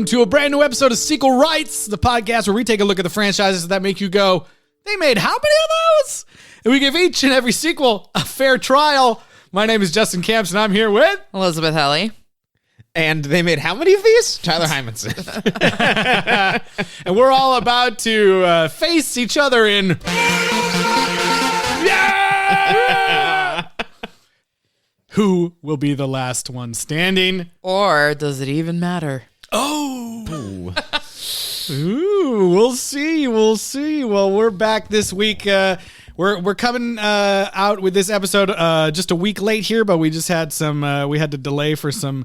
welcome to a brand new episode of Sequel Rights, the podcast where we take a look at the franchises that make you go, they made how many of those? And we give each and every sequel a fair trial. My name is Justin Camps, and I'm here with Elizabeth Helly. And they made how many of these? Tyler Hymanson. and we're all about to face each other in... Yeah! Who will be the last one standing? Or does it even matter? Oh! Ooh, we'll see. We'll see. Well, we're back this week. We're coming out with this episode just a week late here, but we just had some. We had to delay for some,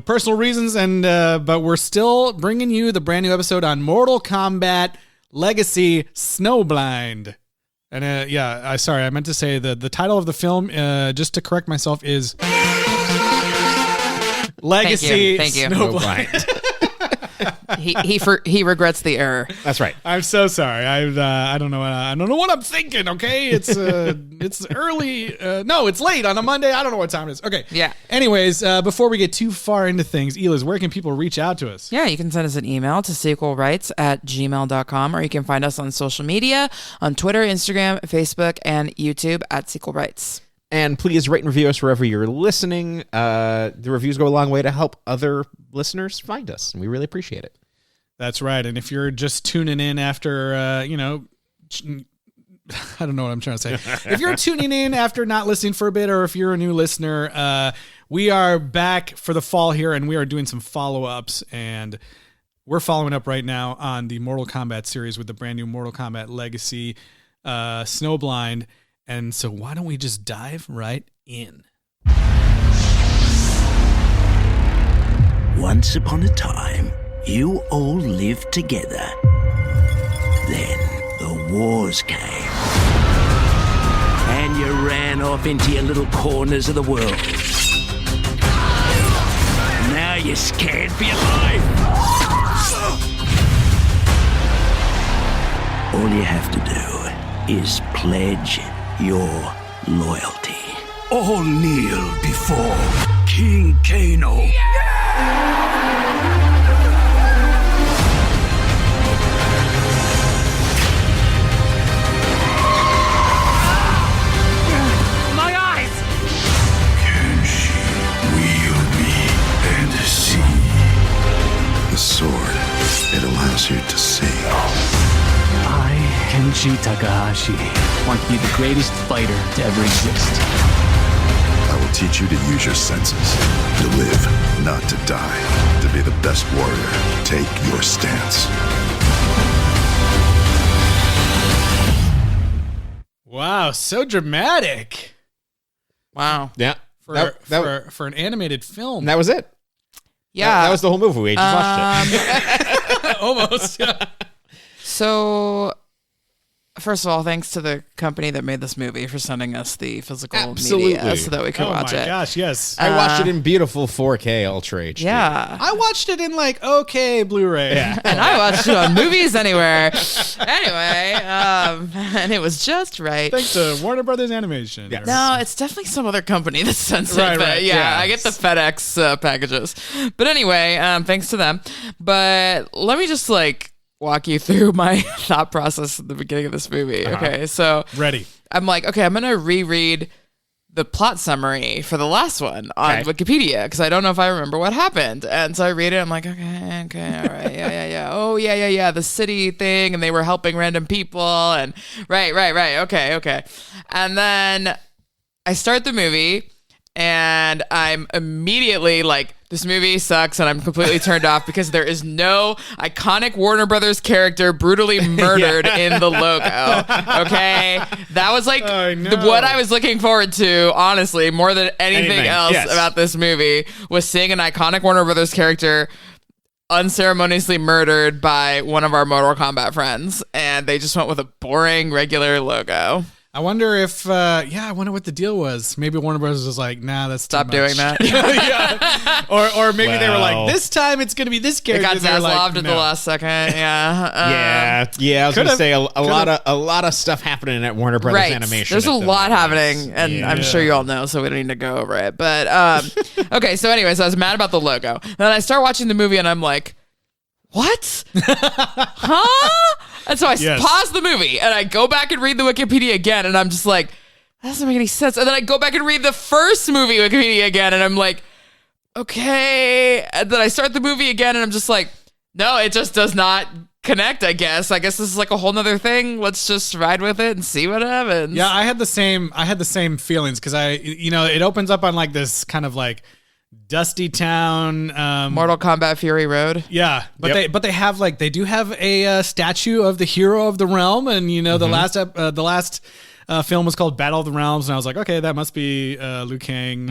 personal reasons, and but we're still bringing you the brand new episode on Mortal Kombat Legacy Snowblind. And I meant to say the title of the film, just to correct myself, is Legacy Thank you. Snowblind. He regrets the error. That's right. I'm so sorry. I don't know. I don't know what I'm thinking. Okay, it's early. No, it's late on a Monday. I don't know what time it is. Okay. Yeah. Anyways, before we get too far into things, Eliz, where can people reach out to us? Yeah, you can send us an email to sequelrights@gmail.com, or you can find us on social media on Twitter, Instagram, Facebook, and YouTube at Sequel Rights. And please rate and review us wherever you're listening. The reviews go a long way to help other listeners find us, and we really appreciate it. That's right. And if you're just tuning in after, I don't know what I'm trying to say. If you're tuning in after not listening for a bit, or if you're a new listener, we are back for the fall here, and we are doing some follow-ups, and we're following up right now on the Mortal Kombat series with the brand new Mortal Kombat Legacy Snowblind. And so why don't we just dive right in? Once upon a time, you all lived together. Then the wars came. And you ran off into your little corners of the world. Now you're scared for your life. All you have to do is pledge your loyalty. All kneel before King Kano. My eyes! Kenshi, wield me and see. The sword, it allows you to see. I, Kenshi Takahashi, want to be the greatest fighter to ever exist. I will teach you to use your senses, to live, not to die. To be the best warrior, take your stance. Wow, so dramatic. Wow. Yeah. For an animated film. That was it. Yeah. That was the whole movie. We just watched it. Almost. So, first of all, thanks to the company that made this movie for sending us the physical media so that we could watch it. Oh my gosh, yes. I watched it in beautiful 4K Ultra HD. Yeah. I watched it in okay Blu-ray. Yeah. And I watched it on Movies Anywhere. Anyway, and it was just right. Thanks to Warner Brothers Animation. Yes. No, it's definitely some other company that sends it. Right, but right. yeah, Yeah. I get the FedEx packages. But anyway, thanks to them. But let me just walk you through my thought process at the beginning of this movie. Uh-huh. Okay, so Ready. I'm like, okay, I'm going to reread the plot summary for the last one on Okay. Wikipedia because I don't know if I remember what happened. And so I read it. I'm like, okay, all right, yeah. Oh, yeah. The city thing, and they were helping random people, and right. Okay. And then I start the movie, and I'm immediately like, this movie sucks, and I'm completely turned off because there is no iconic Warner Brothers character brutally murdered in the logo. Okay? That was Oh, no. what I was looking forward to, honestly, more than anything else yes. about this movie, was seeing an iconic Warner Brothers character unceremoniously murdered by one of our Mortal Kombat friends, and they just went with a boring, regular logo. I wonder if, I wonder what the deal was. Maybe Warner Brothers was like, nah, that's too Stop doing much. that. Yeah. Or maybe they were Well. like, this time it's going to be this It character. got And they were like, Zaslaved at the no. last second. Yeah. Yeah. I was going to could've- say a lot of stuff happening at Warner Brothers Right. Animation. There's a at the lot moment. happening, and I'm sure you all know, so we don't need to go over it. But okay, so anyways, I was mad about the logo. Then I start watching the movie, and I'm like, what? Huh? And so I pause the movie and I go back and read the Wikipedia again, and I'm just like, that doesn't make any sense. And then I go back and read the first movie Wikipedia again, and I'm like, okay. And then I start the movie again, and I'm just like, no, it just does not connect, I guess. I guess this is like a whole nother thing. Let's just ride with it and see what happens. Yeah, I had the same feelings because it opens up on like this kind of like dusty town, Mortal Kombat Fury Road. Yeah, but they have like they do have a statue of the hero of the realm, and the last film was called Battle of the Realms, and I was like, okay, that must be Liu Kang.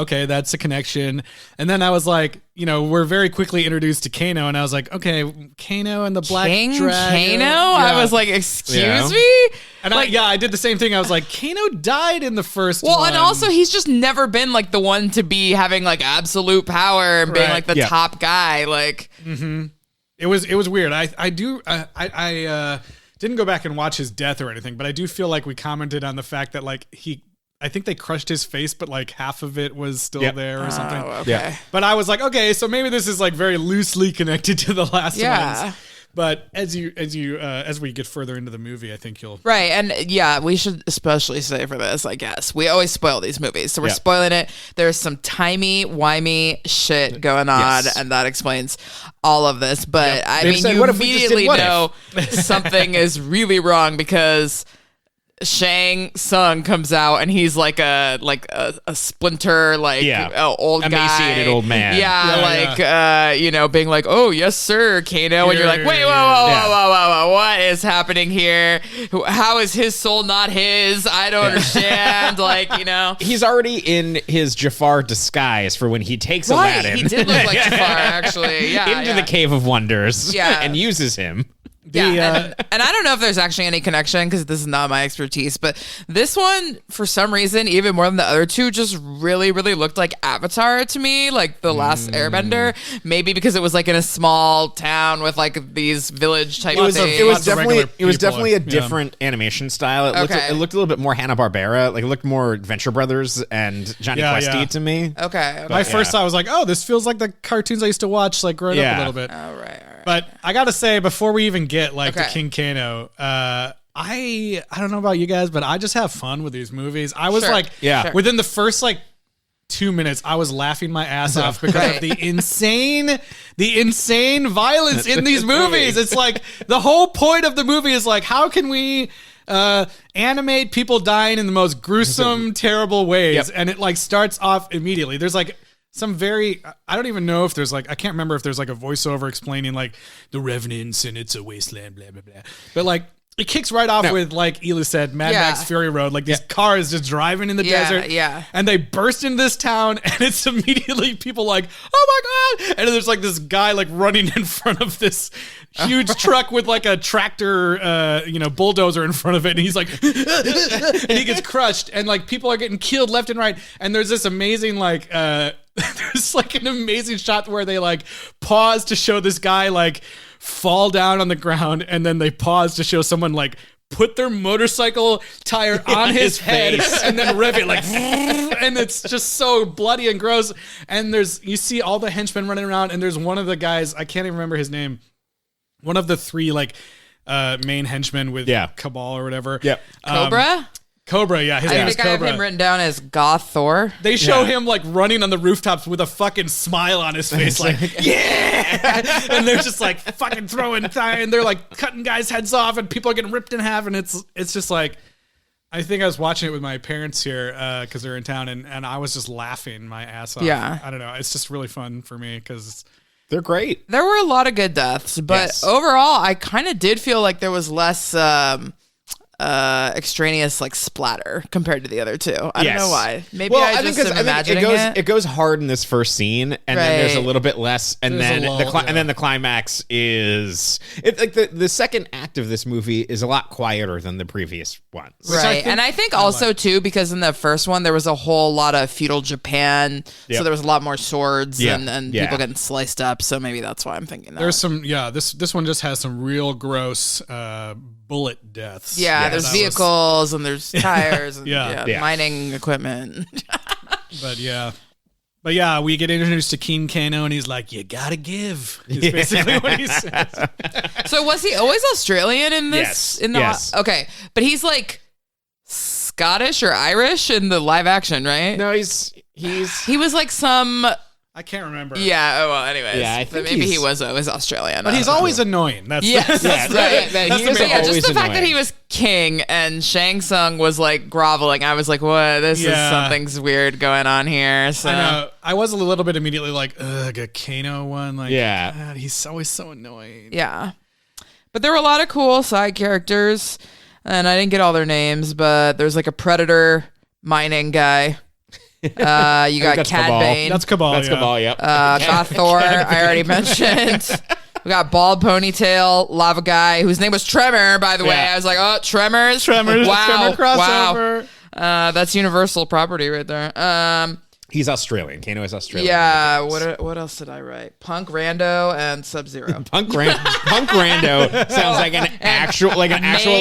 Okay, that's a connection. And then I was like, we're very quickly introduced to Kano, and I was like, okay, Kano and the Black Dragon. Kano? Yeah. I was like, excuse me? And I did the same thing. I was like, Kano died in the first one. Well, and also he's just never been like the one to be having like absolute power and being like the top guy. Like, it was weird. I didn't go back and watch his death or anything, but I do feel like we commented on the fact that like I think they crushed his face, but like half of it was still there or something. Okay. Yeah. But I was like, okay, so maybe this is like very loosely connected to the last ones. But as we get further into the movie, I think you'll right. And yeah, we should especially say for this, I guess we always spoil these movies, so we're spoiling it. There's some timey-wimey shit going on, and that explains all of this. But I mean, you immediately know something is really wrong because Shang Tsung comes out and he's like a splinter, old emaciated guy, old man. Being like, oh yes sir, Kano, and you're like, wait, whoa, what is happening here? How is his soul not his? I don't understand. He's already in his Jafar disguise for when he takes Aladdin. He did look like Jafar, actually. Yeah, into the Cave of Wonders. And uses him. And I don't know if there's actually any connection because this is not my expertise, but this one, for some reason, even more than the other two, just really, really looked like Avatar to me, like the last Airbender. Maybe because it was like in a small town with like these village type things. It was definitely a different animation style. It looked a little bit more Hanna-Barbera. Like it looked more Venture Brothers and Johnny Quest to me. Okay. My first thought was like, oh, this feels like the cartoons I used to watch like growing up a little bit. All right. But I gotta say, before we even get to King Kano, I don't know about you guys, but I just have fun with these movies. I was within the first 2 minutes, I was laughing my ass off because of the insane violence in these movies. It's like the whole point of the movie is like, how can we animate people dying in the most gruesome, terrible ways? And it starts off immediately. There's some I don't even know if there's I can't remember if there's a voiceover explaining the revenants and it's a wasteland, blah, blah, blah. But it kicks right off with, like Ela said, Mad Max Fury Road. These cars just driving in the desert. Yeah. And they burst into this town and it's immediately people oh my God. And there's this guy running in front of this huge truck with a tractor, bulldozer in front of it. And he's and he gets crushed and people are getting killed left and right. And there's this amazing there's an amazing shot where they pause to show this guy fall down on the ground, and then they pause to show someone put their motorcycle tire on his head and then rev it and it's just so bloody and gross. And you see all the henchmen running around, and there's one of the guys, I can't even remember his name, one of the three main henchmen with Cabal or whatever. Yep. Cobra, yeah. His name is Cobra. I have him written down as Goth Thor. They show him running on the rooftops with a fucking smile on his face, yeah! And they're just fucking throwing tire, and they're cutting guys' heads off, and people are getting ripped in half, and it's just I think I was watching it with my parents here because they're in town, and I was just laughing my ass off. Yeah. I don't know. It's just really fun for me because they're great. There were a lot of good deaths, but overall, I kind of did feel like there was less extraneous splatter compared to the other two. I don't know why. Maybe I just am imagining it. It goes hard in this first scene, and then there's a little bit less, and then the climax is the second act of this movie is a lot quieter than the previous ones. Right, and I think also too because in the first one there was a whole lot of feudal Japan, so there was a lot more swords and people getting sliced up. So maybe that's why I'm thinking that. There's some this one just has some real gross bullet deaths. There's vehicles and there's tires and mining equipment. But yeah. But yeah, we get introduced to King Kano, and he's like, "You gotta give." Is basically what he says. So was he always Australian in this? Yes. Yes. Okay, but he's like Scottish or Irish in the live action, right? No, He was like some. I can't remember. Yeah. Well, anyways. Yeah, I think maybe he's- he was always Australian. But he's always annoying. That's Yes, Yeah, right. that he is So yeah, just always the fact that annoying. he was king and Shang Tsung was like groveling, I was like, "What? This is Yeah. something's weird going on here." So I know. I was a little bit immediately like, ugh, a Kano one. Like, Yeah. God, he's always so annoying. yeah, but there were a lot of cool side characters, and I didn't get all their names, but there's like a predator mining guy. You got That's Cad Cabal. Bane. That's Cabal. That's yeah. Cabal, yep. Got Thor, I already mentioned. We got Bald Ponytail, Lava Guy, whose name was Tremor, by the way. Yeah. I was like, oh, Tremors? Tremors. Wow. Tremor crossover. Wow. That's Universal property right there. He's Australian. Kano is Australian. Yeah, what else did I write? Punk, Rando, and Sub-Zero. Punk Rando sounds like an actual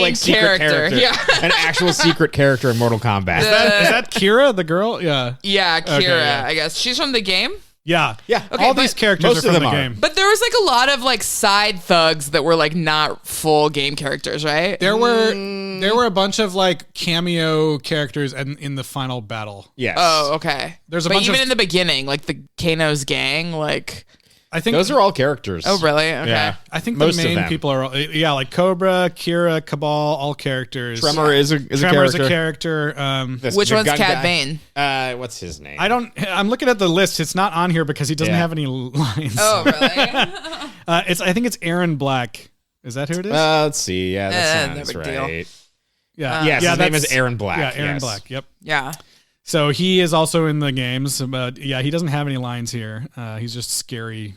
main secret character. Yeah. An actual secret character in Mortal Kombat. Is that Kira, the girl? Yeah. Yeah, Kira, yeah. I guess. She's from the game. Yeah. Yeah. Okay, All but these characters most are of from them the are. game. But there was like a lot of like side thugs that were like not full game characters, right? There were a bunch of like cameo characters in the final battle. Yes. Oh, okay. There's a but bunch even of- in the beginning, like the Kano's gang, like I think Those are all characters. oh really? Okay. Yeah. I think most the of main them. people are all, like Cobra, Kira, Cabal, all characters. Tremor is a Tremor is character. a character. Which The one's gun Cad guy. Bane? What's his name? I'm looking at the list. It's not on here because he doesn't Yeah. have any lines. Oh really? I think it's Aaron Black. Is that who it is? Let's see. Yeah, that no sounds big deal. right. yeah. Yes, yeah, his name that's- is Aaron Black. Yeah, Aaron yes. Black. Yep. yeah. So he is also in the games, but yeah, he doesn't have any lines here. He's just scary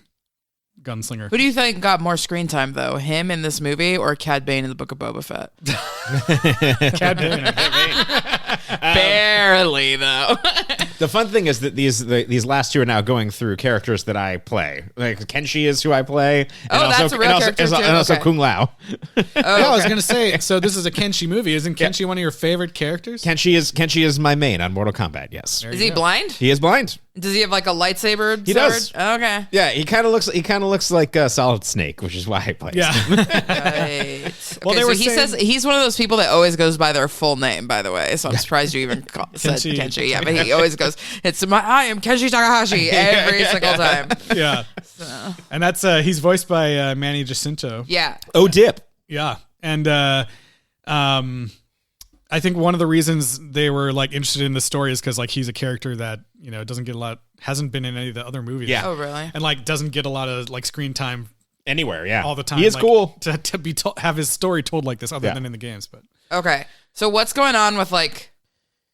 gunslinger. Who do you think got more screen time though? Him in this movie or Cad Bane in the Book of Boba Fett? Cad Bane, I think. Barely though. The fun thing is that these last two are now going through characters that I play. Like Kenshi is who I play. Oh, that's a real character too? And also Okay. Kung Lao. Yeah, I was gonna say. So this is a Kenshi movie. Isn't Kenshi one of your favorite characters? Kenshi is my main on Mortal Kombat. Yes, Is he blind? he is blind. Does he have like a lightsaber sword? He does. Okay. Yeah, he kind of looks like Solid Snake, which is why I play. Yeah. Right. Well, Okay, they were so he saying- says he's one of those people that always goes by their full name, by the way. So I'm surprised you even said Kenshi. Kenshi. Yeah, but he always goes, I am Kenshi Takahashi every single time. Yeah. And that's he's voiced by Manny Jacinto. Yeah. Oh, Dip. Yeah. And I think one of the reasons they were like interested in the story is because like he's a character that doesn't get hasn't been in any of the other movies. Yeah. Oh, really? And like doesn't get a lot of like screen time Anywhere, yeah, all the time. He is like, cool. to be have his story told like this, other Yeah. than in the games. But Okay. So what's going on with like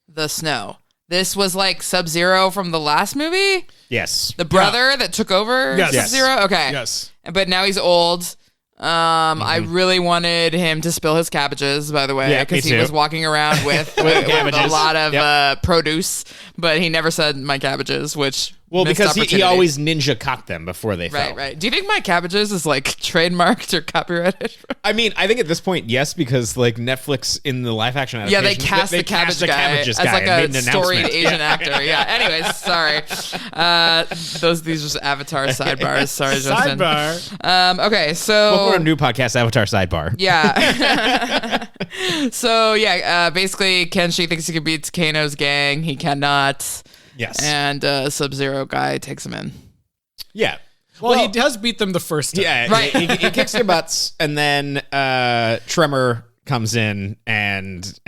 the snow? This was like Sub-Zero from the last movie? Yes. The brother that took over Yes. Sub-Zero? Okay. yes, But now he's old. I really wanted him to spill his cabbages, by the way, Yeah, me because he too. was walking around with a cabbages. lot of Yep. produce, but he never said my cabbages, which Well, missed because he opportunity. always ninja cocked them before they fell. right, right. Do you think my cabbages is like trademarked or copyrighted? I mean, I think at this point, yes, because like Netflix in the live action Yeah, adaptation, they cast the cabbage guy as like and made a an storied announcement. Asian actor. Yeah. Anyways, sorry. These are just Avatar sidebars. Sorry, Justin. sidebar. Okay, so Welcome to a new podcast, Avatar Sidebar. yeah. So yeah, basically Kenshi thinks he can beat Kano's gang. He cannot. Yes. And Sub-Zero guy takes him in. Yeah. Well, he does beat them the first time. Yeah. Right. He kicks their butts, and then Tremor comes in and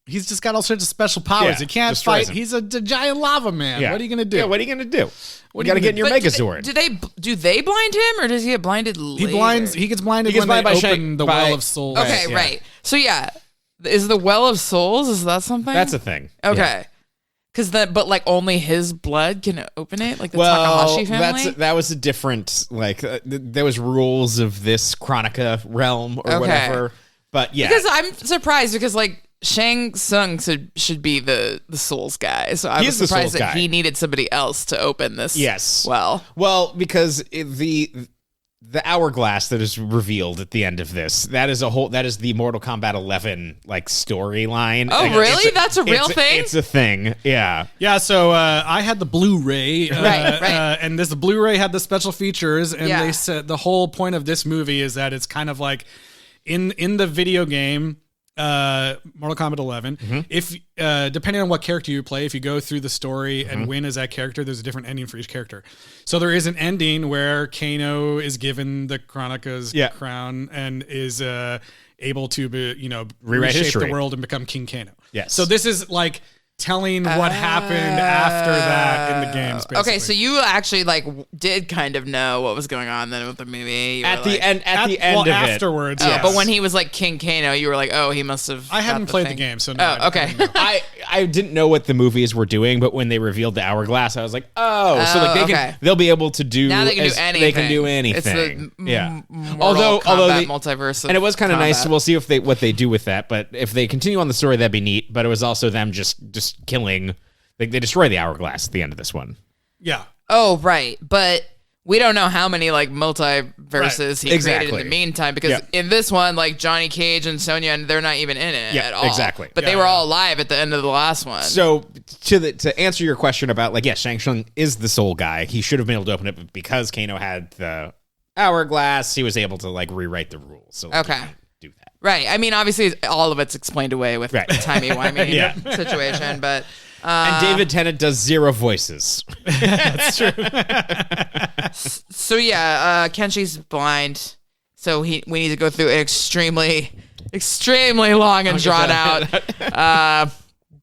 He's just got all sorts of special powers. Yeah, He can't destroys fight. him. He's a giant lava man. yeah. What are you gonna do? Yeah. What are you gonna do? What You are got to you get in your But Megazord. do they blind him or does he get blinded later? He gets blinded He gets when blinded they by open Shang- the by- Well of Souls. Okay, yeah. right. So yeah, is the Well of Souls, is that something? That's a thing. Okay. Because but like only his blood can open it, like the Well, Takahashi family. that was a different there was rules of this Chronica realm or Okay. whatever. But yeah, Because I'm surprised because like Shang Tsung should be the Souls guy, so I He was is the surprised Souls that guy. he needed somebody else to open this. Yes. Well, Well, because the the hourglass that is revealed at the end of this, that is the Mortal Kombat 11 like storyline. Oh, really? That's a real thing? It's a thing. Yeah. Yeah, so I had the Blu-ray. Right. And this Blu-ray had the special features, and Yeah. they said the whole point of this movie is that it's kind of like in the video game Mortal Kombat 11. If depending on what character you play, if you go through the story and win as that character, there's a different ending for each character. So there is an ending where Kano is given the Kronika's crown and is able to Rewrite reshape history. the world and become King Kano. Yes. So this is like telling what happened after that in the games, basically. Okay, so you actually like did kind of know what was going on then with the movie. You At were the like- end of it. afterwards. Oh, yes. but when he was like King Kano, you were like, oh, he must have. I hadn't got played the thing. game, so no. Oh, I okay. didn't know. I didn't know what the movies were doing, but when they revealed the hourglass, I was like, oh, so like okay. they'll be able to do Now they can do anything. They can do anything. It's the yeah. Mortal Kombat they- multiverse. and it was kind of nice. combat. We'll see what they do with that. But if they continue on the story, that'd be neat. But it was also them just killing. They destroy the hourglass at the end of this one. Yeah. Oh, right. But we don't know how many like multiverses he created in Exactly. the meantime, because Yep. in this one, like Johnny Cage and Sonya, and they're not even in it Yeah, at all. exactly. But Yeah, they were yeah. all alive at the end of the last one. So to answer your question about like, yes, Shang Tsung is the soul guy. He should have been able to open it, but because Kano had the hourglass, he was able to like rewrite the rules. So like, Okay. he could do that. Right. I mean, obviously, all of it's explained away with Right. the timey-wimey Yeah. situation, but And David Tennant does 0 voices. so yeah, Kenshi's blind, so we need to go through an extremely long and drawn out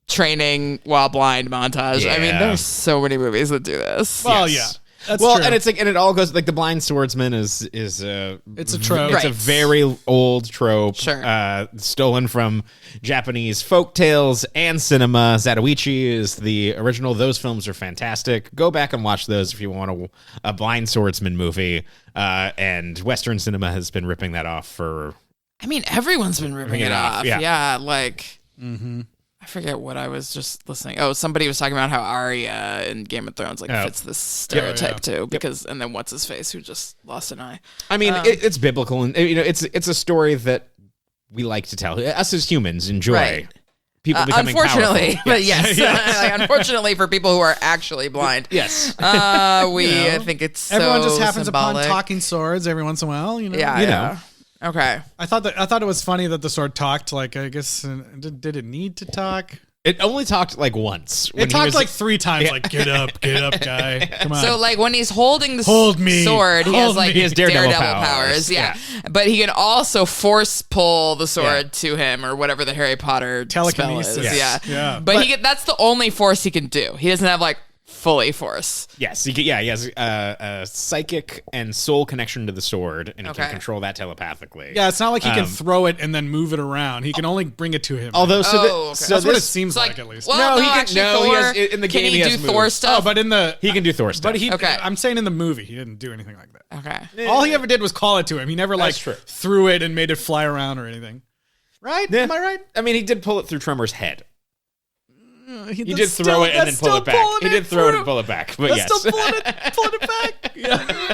training while blind montage. I mean, Yeah. there's so many movies that do this. Well, Yes. yeah. That's well, true. and it's like, and it all goes like the blind swordsman is It's a trope. It's a Right. very old trope, Sure. stolen from Japanese folk tales and cinema. Zatoichi is the original. Those films are fantastic. Go back and watch those if you want a blind swordsman movie. And Western cinema has been ripping that off for. I mean, everyone's been ripping it off. yeah. Yeah, like I forget what I was just listening. Oh, somebody was talking about how Arya in Game of Thrones fits this stereotype too, because and then what's his face who just lost an eye. I mean, it's biblical, and it's a story that we like to tell. Us as humans enjoy. Right. People becoming Unfortunately, powerful. but yes, like, unfortunately for people who are actually blind, Yes. I think it's so Everyone just happens symbolic. upon talking swords every once in a while, you know? Yeah, You yeah. Okay. I thought it was funny that the sword talked. Like, I guess, did it need to talk? It only talked like once. It talked like 3 times. Like, get up, guy. Come on. So, like, when he's holding the Hold me. sword, he Hold has, like, me. He has Daredevil powers. powers. Yeah. But he can also force pull the sword to him or whatever the Harry Potter Telekinesis. spell is. Yes. Yeah. Yeah. But that's the only force he can do. He doesn't have, like, fully force. Yes, he has a psychic and soul connection to the sword, and he Okay. can control that telepathically. yeah, it's not like he can throw it and then move it around. He can only bring it to him. Although, Okay. that's what it this- seems It's like, at least. Well, No, no, he can- actually, no, he Thor, has- in the can game he he has do Thor moves. stuff? Oh, but in the he can do Thor stuff. but he. Okay. I'm saying in the movie, he didn't do anything like that. Okay. All he ever did was call it to him. He never like That's true. threw it and made it fly around or anything. Right? Yeah. Am I right? I mean, he did pull it through Tremor's head. He He did throw it and then pull it back. He did throw it and pull it back. But That's yes, still pulling it back. Yeah.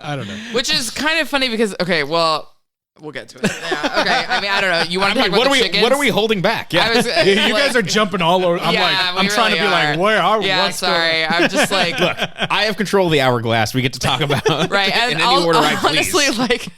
I don't know. Which is kind of funny because, okay, well, we'll get to it. Yeah, okay. I mean, I don't know. You want to talk about what the are we? chickens? What are we holding back? Yeah. I was, You guys are jumping all over. I'm I'm trying to be like, where are we? Yeah, What's going sorry. I'm just like, Look, I have control of the hourglass. We get to talk about right. And in any order I please. honestly, like,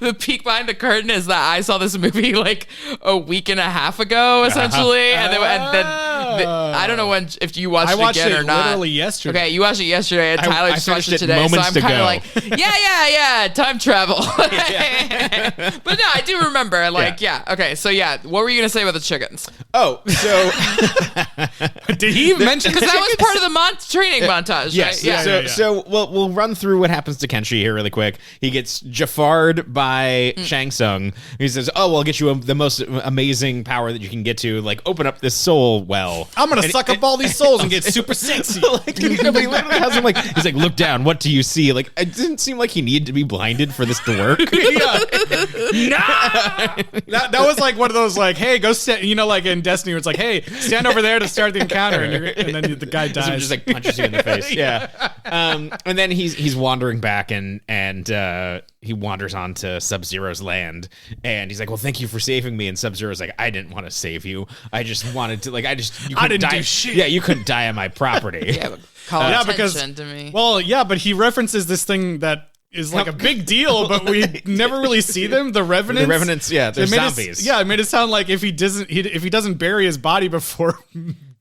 the peek behind the curtain is that I saw this movie like a week and a half ago, essentially, and then I don't know if you watched I watched it again it or not. literally yesterday. Okay, you watched it yesterday, and Tyler I just watched finished it it today, so moments I'm kind ago. of like, yeah, time travel. But no, I do remember. Like, yeah. Okay, so yeah, what were you gonna say about the chickens? Oh, so Did he mention Because that was part of the training montage, yes. right? Yeah. So we'll run through what happens to Kenshi here really quick. He gets Jafar'd by Shang Tsung. He says, "Oh, well, I'll get you the most amazing power that you can get to. Like, open up this soul well. I'm gonna suck up all these souls and get super sexy." Like, he literally has him like, he's like, "Look down. What do you see?" Like, it didn't seem like he needed to be blinded for this to work. That was like one of those like, hey, go stand, like in Destiny where it's like, hey, stand over there to start the encounter, and then the guy So he dies. just like punches you in the face. Yeah. And then he's wandering back and he wanders onto Sub-Zero's land, and he's like, "Well, thank you for saving me." And Sub-Zero's like, "I didn't want to save you. I just wanted to you I couldn't didn't die. do shit." Yeah, you couldn't die on my property. Yeah, but call attention to me. Well, yeah, but he references this thing that is like a big deal, but we never really see them. The Revenants. The Revenants, yeah, they're zombies. It made it sound like if he doesn't bury his body before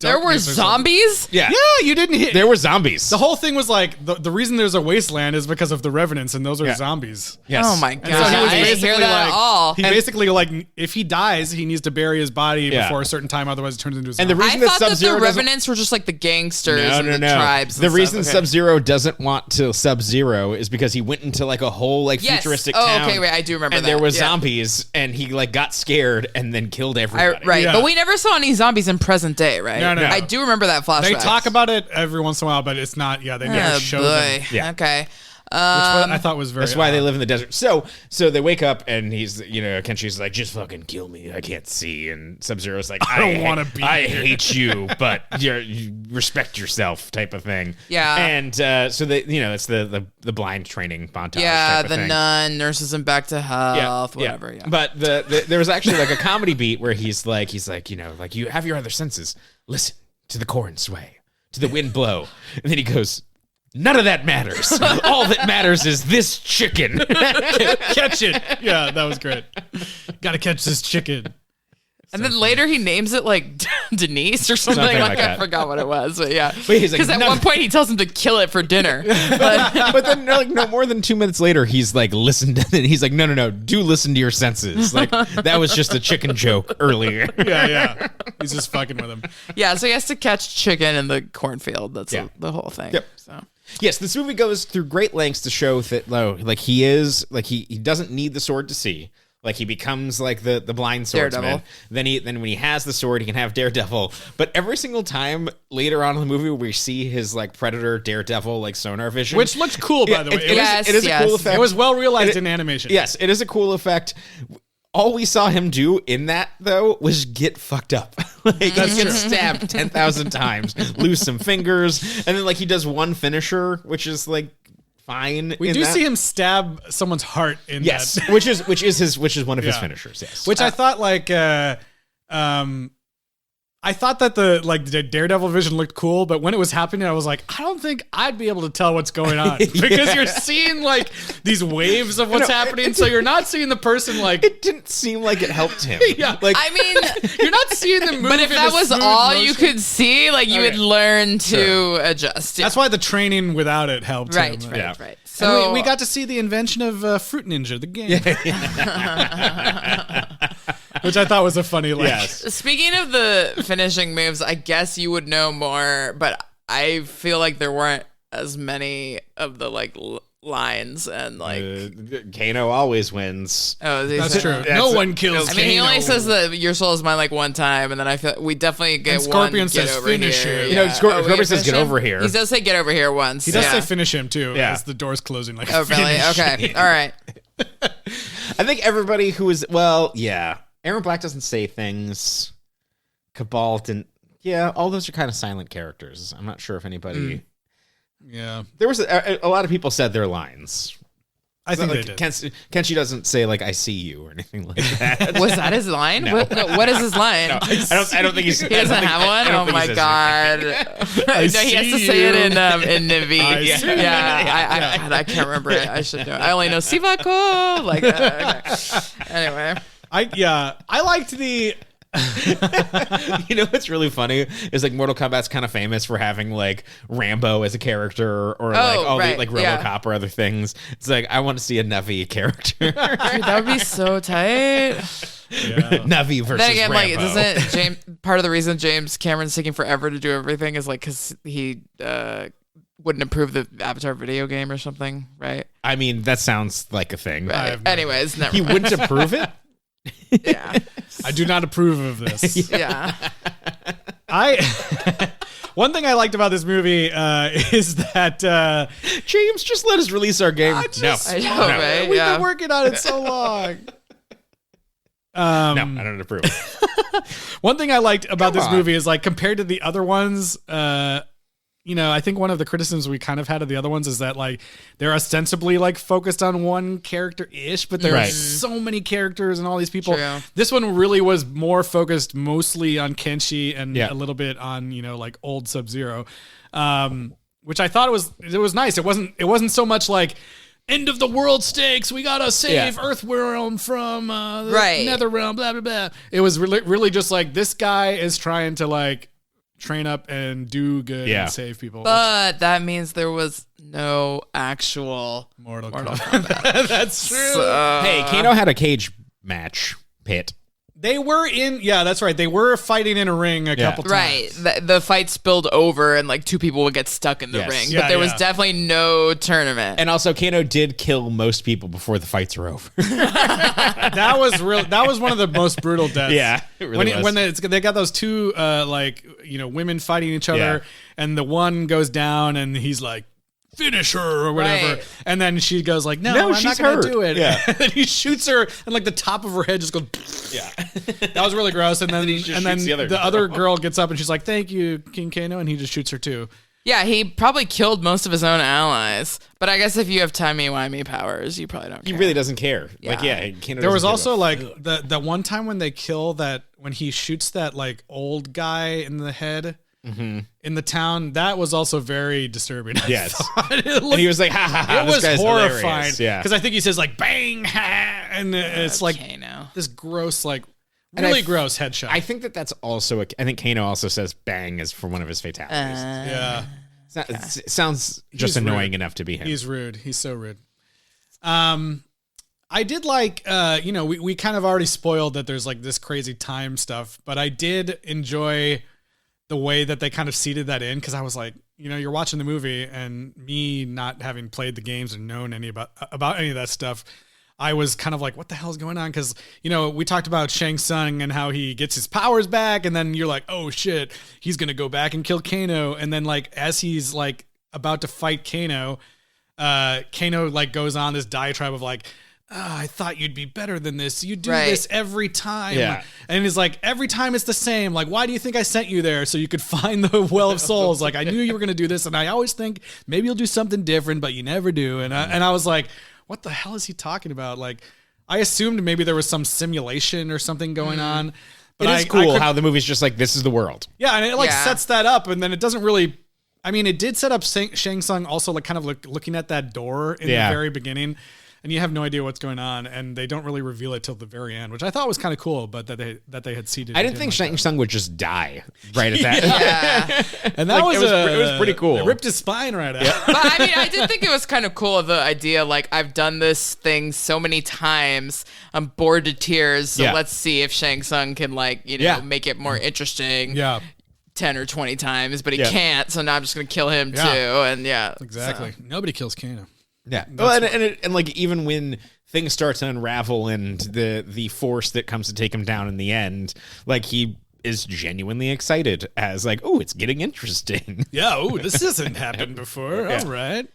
There were darkness or something. zombies? Yeah. Yeah, you didn't hit. There were zombies. The whole thing was like the reason there's a wasteland is because of the Revenants, and those are Yeah. zombies. Yes. Oh my god. And so he was I didn't basically hear that like, at all. he basically like, if he dies, he needs to bury his body Yeah. before a certain time, otherwise it turns into a And zombie. the reason I that thought that the Sub-Zero doesn't- Revenants were just like the gangsters No, and no, the no. tribes. The and reason stuff. Okay. Sub-Zero doesn't want to Sub-Zero is because he went into like a whole like Yes. futuristic Oh, town. okay, wait, I do remember and that. there was Yeah. zombies, and he like got scared and then killed everybody. Right, Yeah. but we never saw any zombies in present day, right? No. I do remember that flashback. They talk about it every once in a while, but it's not. Yeah, they never Oh show boy. them. Yeah. Okay. Which I thought was very. That's why they odd. live in the desert. So they wake up and he's, Kenshi's like, "Just fucking kill me. I can't see." And Sub-Zero's like, I don't wanna be I here." hate you, but you respect yourself," type of thing. Yeah. And so they, it's the blind training montage. Yeah, type of the thing. nun nurses him back to health, whatever. Yeah. But there was actually like a comedy beat where he's like, "You have your other senses. Listen to the corn sway, to the wind blow," and then he goes, "None of that matters. All that matters is this chicken." Catch it. Yeah, that was great. Got to catch this chicken. And then later he names it like Denise or something. Something Like like I that. forgot what it was, but yeah. But he's like, Because at "No." one point he tells him to kill it for dinner. But then, like, no more than 2 minutes later, he's like, "Listen to it." He's like, no, do listen to your senses. Like, that was just a chicken joke earlier. Yeah. He's just fucking with him. Yeah, so he has to catch chicken in the cornfield. That's Yeah. the whole thing. Yep. So Yes, this movie goes through great lengths to show that, like, he is, like, he doesn't need the sword to see. Like, he becomes like the blind swordsman. Daredevil. Then when he has the sword, he can have Daredevil. But every single time later on in the movie, we see his like Predator, Daredevil, like sonar vision, Which looked cool, by the way. Yes, it is yes. a cool effect. It was well realized in animation. Yes, it is a cool effect. All we saw him do in that, though, was get fucked up. Like, he gets stabbed 10,000 times, lose some fingers, and then like he does one finisher, which is like fine. We do see him stab someone's heart in Yes, that. which is one of his Yeah. finishers. Yes, Which I thought I thought that the Daredevil vision looked cool, but when it was happening, I was like, I don't think I'd be able to tell what's going on because you're seeing like these waves of what's happening, so you're not seeing the person like. it didn't seem like it helped him. Yeah. like I mean, You're not seeing them move. but if in that a was smooth all you motion. could see, like you Okay. would learn to adjust. Yeah. That's why the training without it helped. right, him. right, Yeah. right. So So we got to see the invention of Fruit Ninja, the game, which I thought was a funny. Like, yes, Speaking of the finishing moves, I guess you would know more, but I feel like there weren't as many of the like lines and like. Kano always wins. Oh, these that's are- true. That's No a- one kills. I mean, he only Kano. says that your soul is mine like one time, and then I feel we definitely get And Scorpion one. says, Get over "Finish here." him. You know, Yeah. Scorpion we says, finish "Get him? over here." He does say get over here once. He does yeah. say finish him too, Yeah. as the door's closing. Like, Oh, really? finish. Okay. All right. I think everybody who is Aaron Black doesn't say things. Cabal didn't. Yeah, all those are kind of silent characters. I'm not sure if anybody. Yeah, There was a lot of people said their lines. I think Like, they did. Kenshi doesn't say like "I see you" or anything like that. Was that his line? No. What is his line? I don't think he's. He doesn't have one. Oh my god! No, he has to say it in Navi. I see God, I can't remember it. I should know. I only know Sivako. Like that. Okay. Anyway, I liked the. You know what's really funny is like Mortal Kombat's kind of famous for having like Rambo as a character or like all right, the like yeah. RoboCop or other things. It's like I want to see a Navi character. dude, that would be so tight. Navi versus Then again, like, Rambo. doesn't James? Part of the reason James Cameron's taking forever to do everything is like because he wouldn't approve the Avatar video game or something, right? I mean, that sounds like a thing. Right. Anyways, never He mind. wouldn't approve it? Yeah. I do not approve of this. Yeah. One thing I liked about this movie is that James, just let us release our game. I know, right? we've Yeah. been working on it so long. No, I don't approve. One thing I liked about Come this on. movie is like compared to the other ones, I think one of the criticisms we kind of had of the other ones is that like they're ostensibly like focused on one character ish, but there are Right. so many characters and all these people. True. This one really was more focused mostly on Kenshi and Yeah. a little bit on like old Sub-Zero, which I thought it was nice. It wasn't so much like end of the world stakes. We gotta save Earthrealm from the Right. Netherrealm. Blah blah blah. It was really just like this guy is trying to like train up and do good Yeah. and save people. But that means there was no actual Mortal Mortal Kombat. Kombat. That's true. Hey, Kano had a cage match pit. They were that's right. They were fighting in a ring a couple times. Right. The fight spilled over and like two people would get stuck in the Yes. ring. Yeah, But there was yeah. definitely no tournament. And also, Kano did kill most people before the fights were over. That was real. That was one of the most brutal deaths. Yeah, it really was. When they got those two women fighting each other, Yeah. and the one goes down, and he's like, "Finish her" or whatever, Right. and then she goes like, "No, No, I'm she's not gonna hurt." do it." Yeah. And then he shoots her, and like the top of her head just goes. Yeah. That was really gross. And then he just and then shoots the other the girl. other girl gets up and she's like, "Thank you, King Kano," and he just shoots her too. Yeah, he probably killed most of his own allies. But I guess if you have timey-wimey powers, you probably don't He care. really doesn't care. Like, Yeah. Kano There was doesn't also give a like the one time when they kill when he shoots that like old guy in the head in the town. That was also very disturbing. I Yes. thought. It And looked- he was like, ha ha ha, it this was guy's horrifying. hilarious. Yeah. Because I think he says like bang ha, and it's like Kano. this gross like And I really f- gross headshot. I think that's also, I think Kano also says bang as for one of his fatalities. yeah. It sounds just He's annoying rude. enough to be him. He's rude. He's so rude. I did like, we kind of already spoiled that there's like this crazy time stuff, but I did enjoy the way that they kind of seeded that in. Cause I was like, you're watching the movie and me not having played the games and known about any of that stuff. I was kind of like, what the hell is going on? Cause we talked about Shang Tsung and how he gets his powers back. And then you're like, oh shit, he's going to go back and kill Kano. And then like, as he's like about to fight Kano, Kano like goes on this diatribe of like, I thought you'd be better than this. You do Right. this every time. Yeah. And he's like, every time it's the same. Like, why do you think I sent you there? So you could find the Well of Souls. Like, I knew you were going to do this. And I always think maybe you'll do something different, but you never do. And I was like, what the hell is he talking about? Like, I assumed maybe there was some simulation or something going on. But It is I cool could- how the movie's just like, this is the world. yeah, and it like Yeah. sets that up, and then it doesn't really. I mean, it did set up Shang Tsung also like kind of looking at that door in Yeah. the very beginning, and you have no idea what's going on, and they don't really reveal it till the very end, which I thought was kind of cool. But that they had seeded. I it didn't in think like Shang that. Tsung would just die right at that. Yeah. and that like, was it was pretty cool. It ripped his spine right out. But I mean, I did think it was kind of cool, the idea, like, I've done this thing so many times, I'm bored to tears, so Yeah. let's see if Shang Tsung can, like, Yeah. make it more interesting Yeah, 10 or 20 times, but he Yeah. can't, so now I'm just going to kill him, Yeah. too, and yeah. exactly. Nobody kills Kano. Yeah. Well, and like even when things start to unravel and the force that comes to take him down in the end, like he is genuinely excited as like, oh, it's getting interesting. Yeah. Oh, this hasn't happened before. Yeah. All right.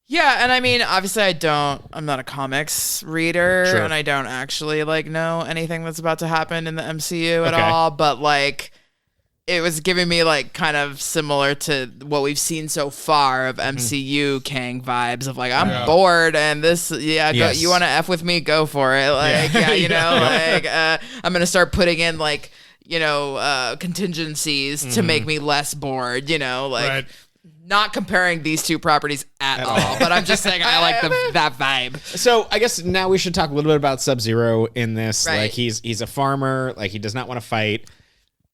Yeah, and I mean, obviously I'm not a comics reader, Sure. and I don't actually, like, know anything that's about to happen in the MCU at Okay. all, but, like, it was giving me, like, kind of similar to what we've seen so far of MCU Kang vibes of, like, I'm bored, and this, Yes. you want to F with me, go for it, like, like, I'm gonna start putting in, like, contingencies to make me less bored, like, Right. not comparing these two properties at all, but I'm just saying I like that vibe. So I guess now we should talk a little bit about Sub-Zero in this. Right. Like he's a farmer, like he does not want to fight.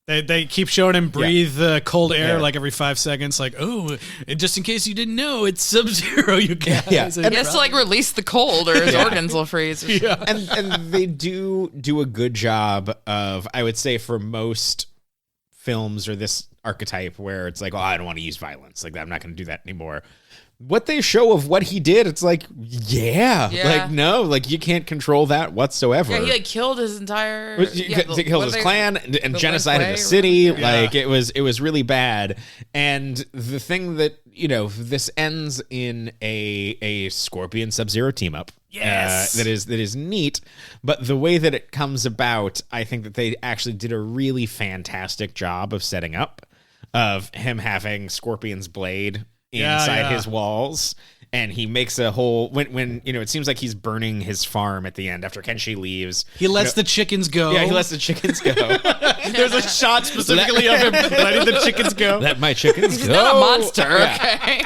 They keep showing him breathe cold air Yeah. like every 5 seconds. Like, oh, and just in case you didn't know, it's Sub-Zero, you guys. Yeah. And He has to, like, release the cold or his organs will freeze. yeah. And they do a good job of, I would say, for most films or this archetype where it's like, oh, I don't want to use violence. Like, I'm not going to do that anymore. What they show of what he did, it's like, yeah. Like, no, like you can't control that whatsoever. Yeah, he like killed his entire he killed his clan and genocided the city. Like it was really bad. And the thing that, you know, this ends in a Scorpion Sub-Zero team up. Yes. That is neat, but the way that it comes about, I think that they actually did a really fantastic job of setting up of him having Scorpion's blade inside his walls, and he makes a whole when you know, it seems like he's burning his farm at the end after Kenshi leaves. He lets the chickens go. Yeah, he lets the chickens go. There's a shot specifically of him letting the chickens go. Let my chickens go. He's not a monster, okay?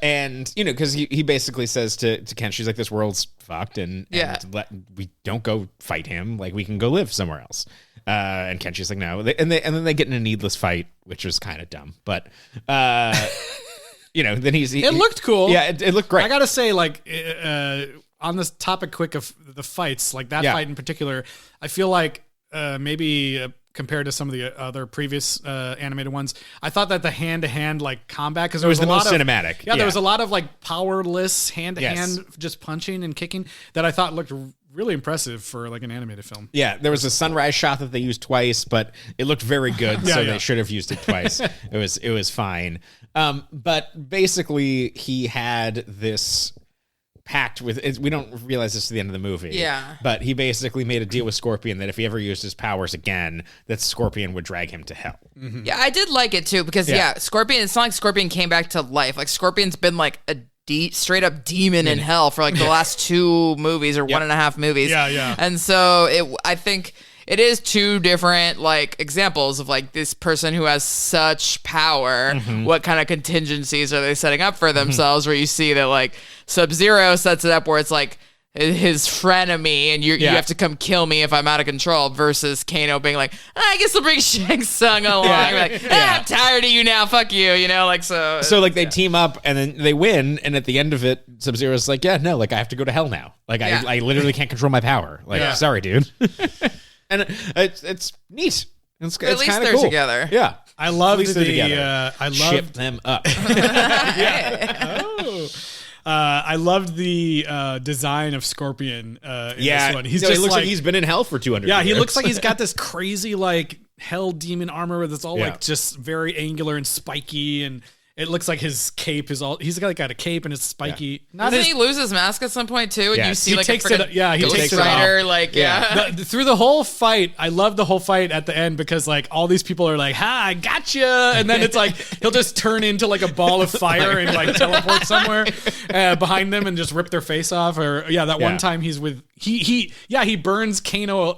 And you know, because he basically says to Kenshi, he's like, this world's fucked, and we don't go fight him. Like, we can go live somewhere else. And Kenshi's like, no. And then they get in a needless fight, which was kind of dumb. But, you know, then it looked cool. Yeah, it looked great. I got to say, like, on this topic quick of the fights, like that fight in particular, I feel like maybe compared to some of the other previous animated ones, I thought that the hand-to-hand like combat, because there was the a lot most of cinematic. Yeah, there was a lot of like powerless hand-to-hand just punching and kicking that I thought looked really impressive for like an animated film. Yeah, there was a sunrise shot that they used twice, but it looked very good, they should have used it twice. It was fine. But basically, he had this pact with, we don't realize this at the end of the movie. Yeah. But he basically made a deal with Scorpion that if he ever used his powers again, that Scorpion would drag him to hell. Mm-hmm. Yeah, I did like it too, because Scorpion, it's not like Scorpion came back to life. Like, Scorpion's been like a straight up demon in hell for like the last 2 movies or 1.5 movies. Yeah. And so I think it is 2 different like examples of like this person who has such power. What kind of contingencies are they setting up for themselves? Where you see that like Sub-Zero sets it up where it's like his frenemy and you have to come kill me if I'm out of control, versus Kano being like, I guess I'll bring Shang Tsung along. Like, I'm tired of you now, fuck you, you know, like so like they team up and then they win, and at the end of it, Sub-Zero's like, yeah, no, like I have to go to hell now. Like I literally can't control my power. Like, sorry, dude. And it's neat. It's at least kind of they're cool. together. Yeah. I love Ship them up. I loved the design of Scorpion in this one. He looks like he's been in hell for 200 years. Yeah, he looks like he's got this crazy like hell demon armor that's all like just very angular and spiky, and it looks like his cape is all. He's got a cape and it's spiky. Doesn't he lose his mask at some point too? And you see like takes it. Yeah, he takes it rider, off. like Through the whole fight, I love the whole fight at the end, because like all these people are like, "Ha, I gotcha," and then it's like he'll just turn into like a ball of fire and like teleport somewhere behind them and just rip their face off. Or one time he's with he burns Cabal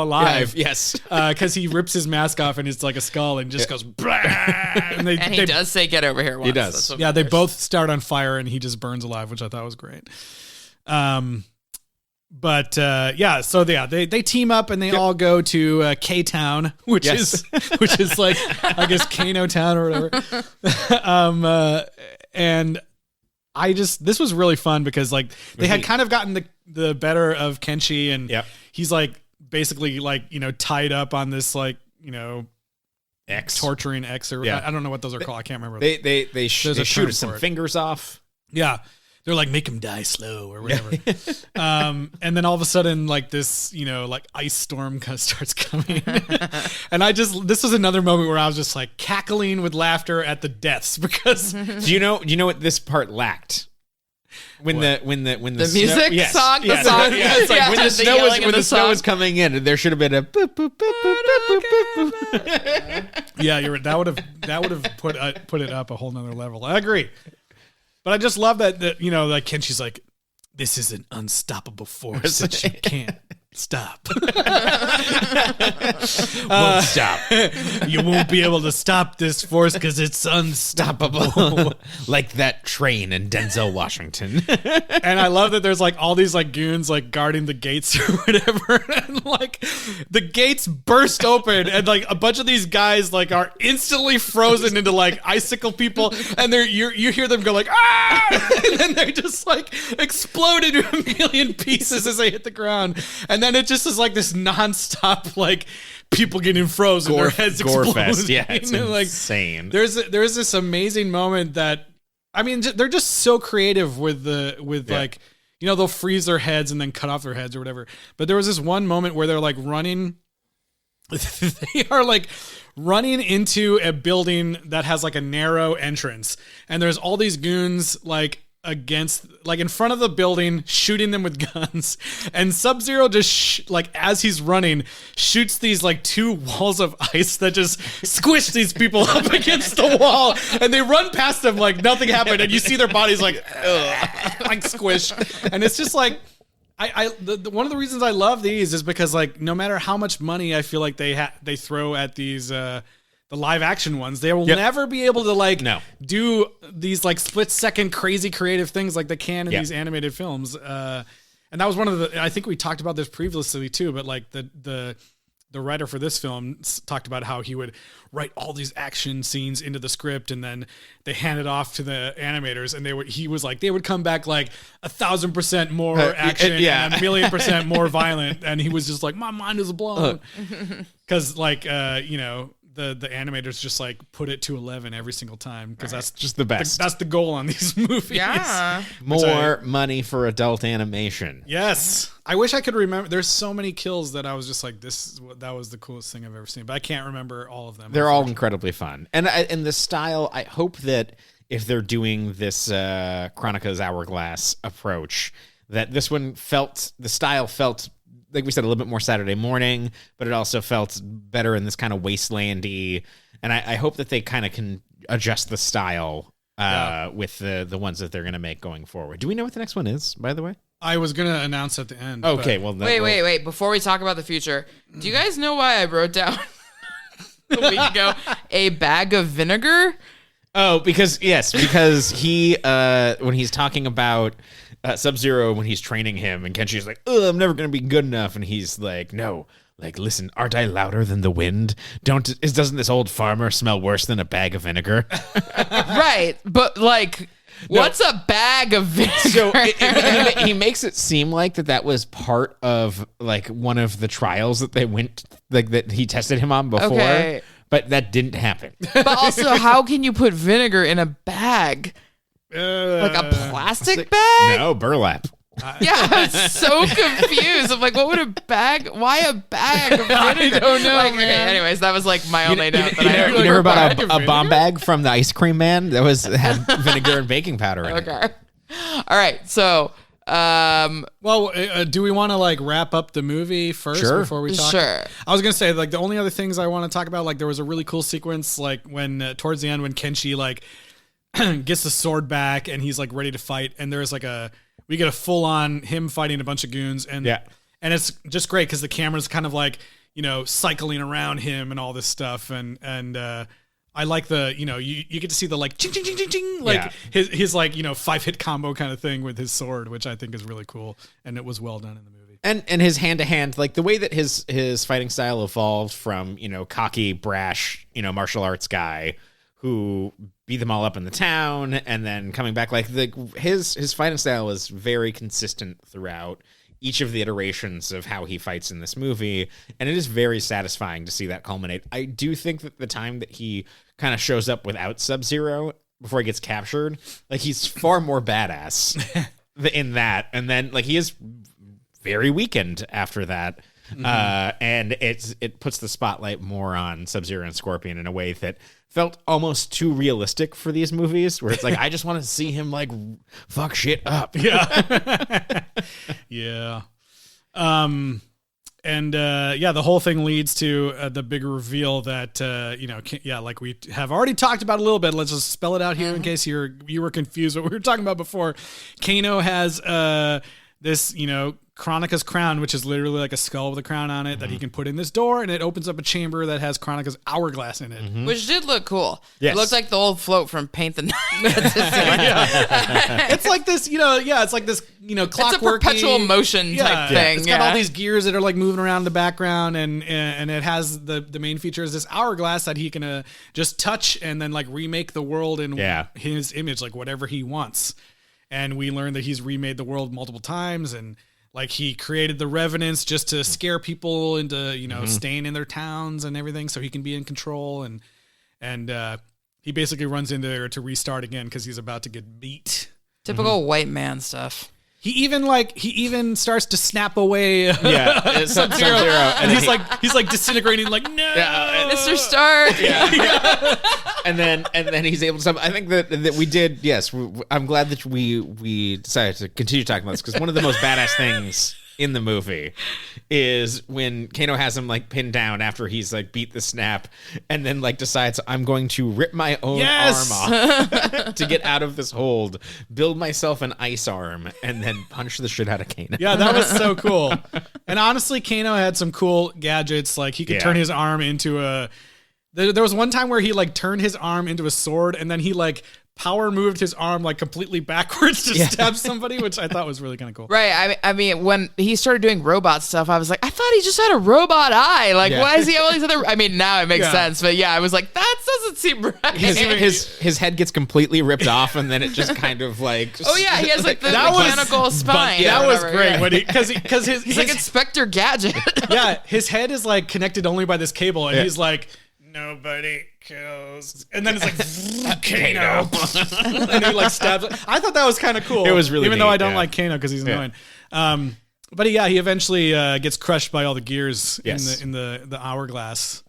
alive. Yes, because he rips his mask off and it's like a skull and just goes. And he does say, "Get over here." Once. He does. They both start on fire and he just burns alive, which I thought was great. So they team up and they all go to K-Town, which is like, I guess, Kano Town or whatever. And this was really fun because like they had kind of gotten the better of Kenshi, and he's like basically like, you know, tied up on this like, you know, torturing X, or I don't know what those are called. I can't remember. They shoot some fingers off. Yeah. They're like, make him die slow or whatever. And then all of a sudden, like this, you know, like ice storm kind of starts coming. And this was another moment where I was just like cackling with laughter at the deaths, because do you know what this part lacked? When the music song, the song, it's like when the snow was coming in, there should have been a boop, boop, boop, boop, boop, boop, boop. Yeah, you're right. That would have put it up a whole nother level. I agree, but I just love that you know, like Kenshi's like, this is an unstoppable force that you can't stop. Won't stop. You won't be able to stop this force because it's unstoppable. Like that train in Denzel Washington. And I love that there's like all these like goons like guarding the gates or whatever, and like the gates burst open and like a bunch of these guys like are instantly frozen into like icicle people, and you hear them go like, ah, and then they just like explode into a million pieces as they hit the ground. And then it just is like this nonstop like people getting frozen, their heads gore exploding. fest. Yeah, it's like, insane. There's this amazing moment that, I mean, they're just so creative with like, you know, they'll freeze their heads and then cut off their heads or whatever. But there was this one moment where they're like running. They are like running into a building that has like a narrow entrance, and there's all these goons like in front of the building shooting them with guns, and Sub-Zero just like as he's running shoots these like 2 walls of ice that just squish these people up against the wall, and they run past them like nothing happened, and you see their bodies like like squish, and it's just like one of the reasons I love these is because like no matter how much money I feel like they throw at these the live action ones, they will never be able to like do these like split second crazy creative things like they can in these animated films. And that was one of the, I think we talked about this previously too, but like the writer for this film talked about how he would write all these action scenes into the script, and then they hand it off to the animators, and they would come back like 1,000% more action and 1,000,000% more violent, and he was just like, my mind is blown, because like you know, the animators just like put it to 11 every single time, because that's just the best. That's the goal on these movies. Yeah, more money for adult animation. Yes, I wish I could remember. There's so many kills that I was just like, that was the coolest thing I've ever seen, but I can't remember all of them. They're all incredibly fun, and the style. I hope that if they're doing this Chronica's Hourglass approach, that this one the style felt, like we said, a little bit more Saturday morning, but it also felt better in this kind of wastelandy. And I hope that they kind of can adjust the style with the ones that they're going to make going forward. Do we know what the next one is, by the way? I was going to announce at the end. Okay, but... well... Wait. Before we talk about the future, do you guys know why I wrote down a week ago a bag of vinegar? Oh, because he, when he's talking about... Sub-Zero, when he's training him, and Kenshi's like, "Oh, I'm never gonna be good enough," and he's like, "No, like, listen, aren't I louder than the wind? Doesn't this old farmer smell worse than a bag of vinegar?" Right, but like, what's a bag of vinegar? So he makes it seem like that was part of like one of the trials that they went, like that he tested him on before, but that didn't happen. But also, how can you put vinegar in a bag? Like a plastic bag? No, burlap. Yeah, I was so confused. I'm like, what would a bag? Why a bag of vinegar? I don't know. Like, okay, anyways, that was like my only note. You never bought a bomb bag from the ice cream man that had vinegar and baking powder in it. Okay. All right. So, do we want to like wrap up the movie first before we talk? Sure. I was gonna say like the only other things I want to talk about, like there was a really cool sequence like when towards the end when Kenshi like gets the sword back and he's like ready to fight, and there's like we get a full on him fighting a bunch of goons, and it's just great because the camera's kind of like, you know, cycling around him and all this stuff, and I like the, you know, you get to see the like ching ching ching ching ching, like his like, you know, 5-hit combo kind of thing with his sword, which I think is really cool, and it was well done in the movie. And his hand to hand, like the way that his fighting style evolved from, you know, cocky, brash, you know, martial arts guy who beat them all up in the town, and then coming back, like his fighting style is very consistent throughout each of the iterations of how he fights in this movie, and it is very satisfying to see that culminate. I do think that the time that he kind of shows up without Sub-Zero before he gets captured, like he's far more badass in that, and then like he is very weakened after that. And it puts the spotlight more on Sub-Zero and Scorpion in a way that felt almost too realistic for these movies, where it's like, I just want to see him like fuck shit up. Yeah. Yeah. The whole thing leads to the big reveal that, you know, like we have already talked about a little bit. Let's just spell it out here in case you were confused what we were talking about before. Kano has this, you know, Chronica's crown, which is literally like a skull with a crown on it that he can put in this door, and it opens up a chamber that has Chronica's hourglass in it. Which did look cool. Yes. It looked like the old float from Paint the Night. It's like this, you know, it's like this, you know, clockwork. It's a perpetual motion type thing. It's got all these gears that are like moving around in the background, and it has the main feature is this hourglass that he can just touch and then like remake the world in his image, like whatever he wants. And we learned that he's remade the world multiple times, and like he created the revenants just to scare people into, staying in their towns and everything so he can be in control. And he basically runs in there to restart again because he's about to get beat. Typical white man stuff. He even starts to snap away Sub-Zero, and he's like disintegrating like no, Mr. Stark. and then he's able to. I think that we did. Yes, I'm glad that we decided to continue talking about this because one of the most badass things in the movie is when Kano has him like pinned down after he's like beat the snap and then like decides I'm going to rip my own arm off to get out of this hold, build myself an ice arm, and then punch the shit out of Kano. Yeah, that was so cool. And honestly, Kano had some cool gadgets. Like he could turn his arm into a. There was one time where he like turned his arm into a sword, and then he like power moved his arm like completely backwards to stab somebody, which I thought was really kind of cool. Right. I mean, when he started doing robot stuff, I was like, I thought he just had a robot eye. Like, why does he have all these other? I mean, now it makes sense, but I was like, that doesn't seem right. His head gets completely ripped off, and then it just kind of like. Oh yeah, he has like the mechanical spine. That was great when because he's like Inspector Gadget. Yeah, his head is like connected only by this cable, and he's like, nobody kills, and then it's like Kano, and he like stabs. I thought that was kind of cool. It was really even neat, though I don't like Kano because he's annoying. But he eventually gets crushed by all the gears in the hourglass.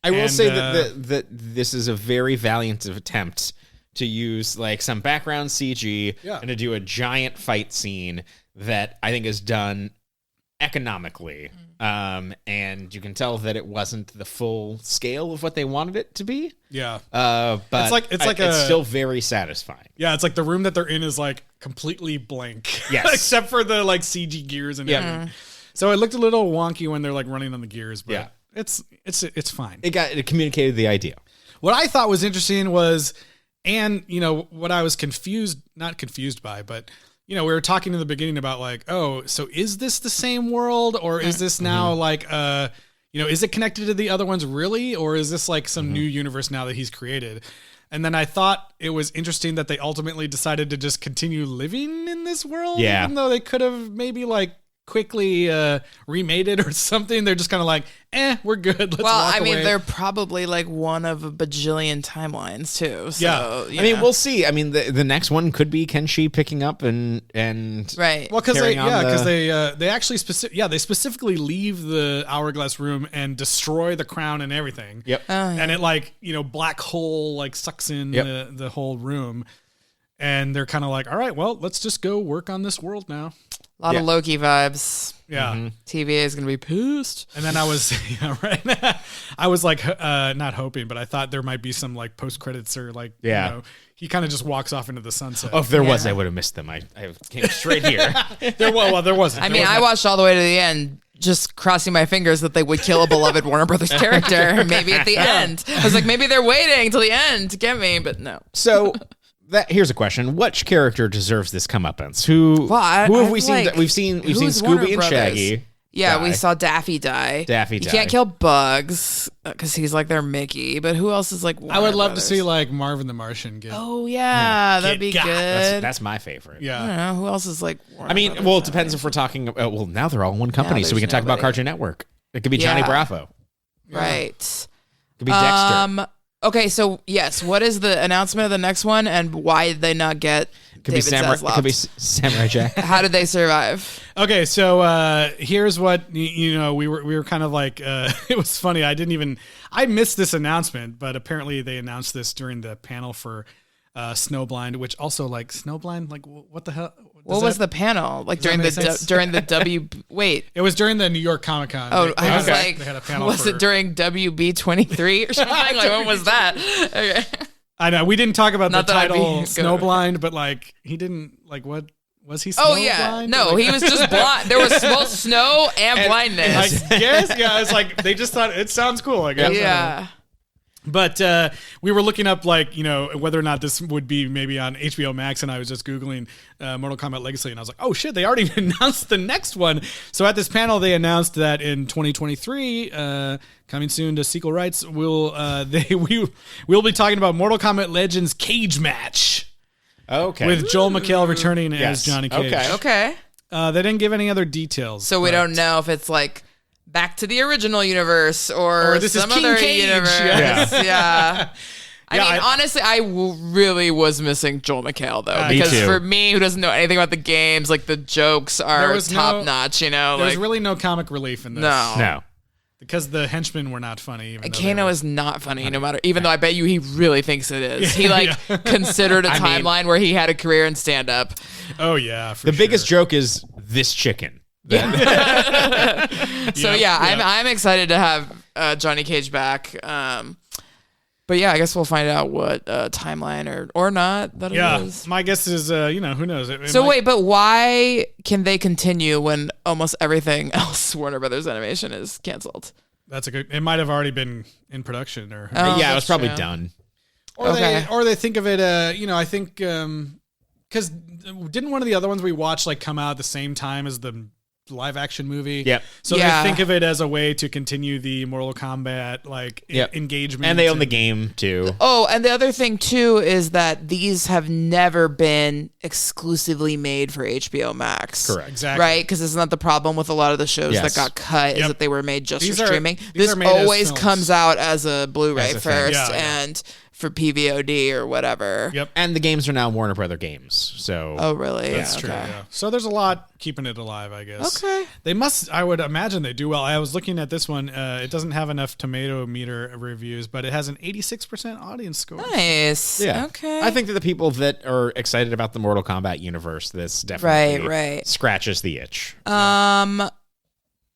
I will say that this is a very valiant attempt to use like some background CG and to do a giant fight scene that I think is done economically. And you can tell that it wasn't the full scale of what they wanted it to be. Yeah. But it's still very satisfying. Yeah, it's like the room that they're in is like completely blank. Yes. Except for the like CG gears and everything. So it looked a little wonky when they're like running on the gears, but it's fine. It communicated the idea. What I thought was interesting was, and what I was not confused by, but we were talking in the beginning about like, oh, so is this the same world, or is this now like, is it connected to the other ones really, or is this like some new universe now that he's created? And then I thought it was interesting that they ultimately decided to just continue living in this world, even though they could have maybe like quickly remade it or something. They're just kind of like, we're good. Let's walk away. They're probably like one of a bajillion timelines too. So, I mean, we'll see. I mean, the next one could be Kenshi picking up and right. Well, because they actually they specifically leave the hourglass room and destroy the crown and everything. Yep. And it like black hole like sucks in the whole room, and they're kind of like, all right, well, let's just go work on this world now. A lot of Loki vibes. Yeah. TVA is going to be pissed. And then I was, I was like, not hoping, but I thought there might be some like post credits or like, he kind of just walks off into the sunset. Oh, if there was, I would have missed them. I came straight here. There wasn't. I mean, I watched all the way to the end, just crossing my fingers that they would kill a beloved Warner Brothers character. Maybe at the end. I was like, maybe they're waiting till the end to get me, but no. So... here's a question: which character deserves this comeuppance? Who have we seen? We've seen Scooby and Shaggy. Yeah, we saw Daffy die. You can't kill Bugs because he's like their Mickey. But who else is like? I would love to see like Marvin the Martian get. Oh yeah, that'd be good. That's my favorite. Yeah. I don't know who else is like. I mean, it depends if we're talking. Well, now they're all one company, so we can talk about Cartoon Network. It could be Johnny Bravo. Right. It could be Dexter. Okay, so yes, what is the announcement of the next one, and why did they not get David Zaslav? It could be Samurai Jack. How did they survive? Okay, so here's what we were kind of like. It was funny. I missed this announcement, but apparently they announced this during the panel for Snowblind, which also like Snowblind, like what the hell? What was the panel like during the W? Wait, it was during the New York Comic Con. Oh, I was like, they had a panel it during WB23 or something? Like, when was that? Okay. I know we didn't talk about the title Snowblind, but like he didn't like what was he? Oh yeah, no, he was just blind. There was both snow and blindness. I guess it's like they just thought it sounds cool. I guess. Yeah. But we were looking up, like, whether or not this would be maybe on HBO Max, and I was just Googling Mortal Kombat Legacy, and I was like, oh, shit, they already announced the next one. So at this panel, they announced that in 2023, coming soon to Sequel Rights, we'll be talking about Mortal Kombat Legends Cage Match. Okay. With Joel McHale returning as Johnny Cage. Okay. They didn't give any other details. So we don't know if it's like back to the original universe or this is some King other Cage. universe. Yeah. Honestly, I really was missing Joel McHale though, Me because too. for me, who doesn't know anything about the games, like the jokes are top notch. You know, There's like really no comic relief in this. No. Because the henchmen were not funny. Even though Kano is not funny, no matter. Even though I bet you he really thinks it is. He considered a timeline where he had a career in stand up. Oh yeah, for The biggest joke is this chicken. So I'm excited to have Johnny Cage back. But yeah, I guess we'll find out what timeline or not that it is. My guess is, who knows? Wait, but why can they continue when almost everything else Warner Brothers Animation is canceled? That's a good. It might have already been in production, or Yeah, it was probably true. done. or they think of it. I think because didn't one of the other ones we watched come out at the same time as the live action movie? Yep. So they think of it as a way to continue the Mortal Kombat engagement, And they own the game too. Oh, and the other thing too is that these have never been exclusively made for HBO Max. Correct. Exactly. Right? Because isn't that the problem with a lot of the shows Yes. that got cut is that they were made just These for are- streaming. these This are made as always films. comes out as a Blu-ray As a thing. first Yeah. and for PVOD or whatever. Yep. And the games are now Warner Brother games. So Oh, really? That's Yeah, true. okay. Yeah. So there's a lot keeping it alive, I guess. Okay. They must. I would imagine they do well. I was looking at this one. It doesn't have enough tomato meter reviews, but it has an 86% audience score. Nice. yeah. Okay. I think that the people that are excited about the Mortal Kombat universe, this definitely Right. scratches the itch.